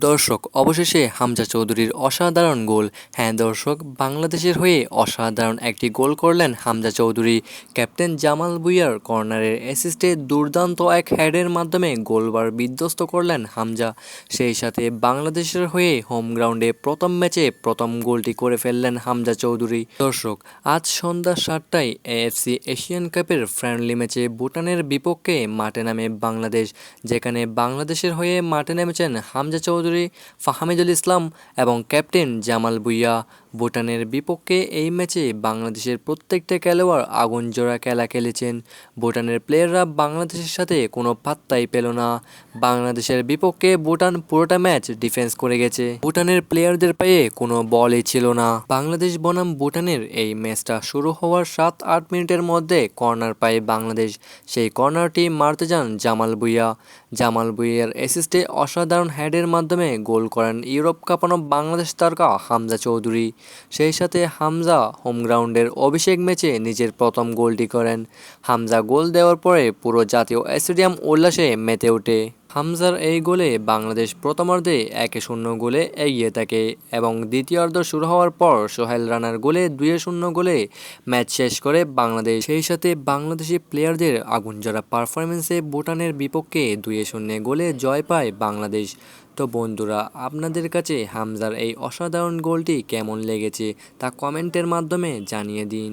দর্শক, অবশেষে হামজা চৌধুরীর অসাধারণ গোল। হ্যাঁ দর্শক, বাংলাদেশের হয়ে অসাধারণ একটি গোল করলেন হামজা চৌধুরী। ক্যাপ্টেন জামাল ভুঁইয়ার কর্নারের অ্যাসিস্টে দুর্দান্ত এক হেডের মাধ্যমে গোলবার বিধ্বস্ত করলেন হামজা। সেই সাথে বাংলাদেশের হয়ে হোম গ্রাউন্ডে প্রথম ম্যাচে প্রথম গোলটি করে ফেললেন হামজা চৌধুরী। দর্শক, আজ সন্ধ্যা 7টায় এএফসি এশিয়ান কাপের ফ্রেন্ডলি ম্যাচে ভুটানের বিপক্ষে মাঠে নামে বাংলাদেশ, যেখানে বাংলাদেশের হয়ে মাঠে নেমেছেন হামজা চৌধুরী, ফাহামিদুল ইসলাম এবং ক্যাপ্টেন জামাল ভুঁইয়া। ভুটানের বিপক্ষে এই ম্যাচে বাংলাদেশের প্রত্যেকটা খেলোয়াড় আগুন জোড়া খেলা খেলেছেন। ভুটানের প্লেয়াররা বাংলাদেশের সাথে কোনো পাত্তাই পেল না। বাংলাদেশের বিপক্ষে ভুটান পুরোটা ম্যাচ ডিফেন্স করে গেছে। ভুটানের প্লেয়ারদের পায়ে কোনো বলই ছিল না। বাংলাদেশ বনাম ভুটানের এই ম্যাচটা শুরু হওয়ার 7-8 মিনিটের মধ্যে কর্নার পায় বাংলাদেশ। সেই কর্নারটি মারতে যান জামাল ভুঁইয়া। জামাল ভুঁইয়ার অ্যাসিস্টে অসাধারণ হেডের মাধ্যমে গোল করেন ইউরোপ কাঁপানো বাংলাদেশ তারকা হামজা চৌধুরী। সেই সাথে হামজা হোম গ্রাউন্ডের অভিষেক ম্যাচে নিজের প্রথম গোলটি করেন। হামজা গোল দেওয়ার পরে পুরো জাতীয় স্টেডিয়াম উল্লাসে মেতে ওঠে। হামজার এই গোলে বাংলাদেশ প্রথমার্ধে 1-0 গোলে এগিয়ে থাকে এবং দ্বিতীয়ার্ধ শুরু হওয়ার পর সোহেল রানার গোলে 2-0 গোলে ম্যাচ শেষ করে বাংলাদেশ। সেই সাথে বাংলাদেশি প্লেয়ারদের আগুনজোড়া পারফরমেন্সে ভুটানের বিপক্ষে 2-0 গোলে জয় পায় বাংলাদেশ। তো বন্ধুরা, আপনাদের কাছে হামজার এই অসাধারণ গোলটি কেমন লেগেছে তা কমেন্টের মাধ্যমে জানিয়ে দিন।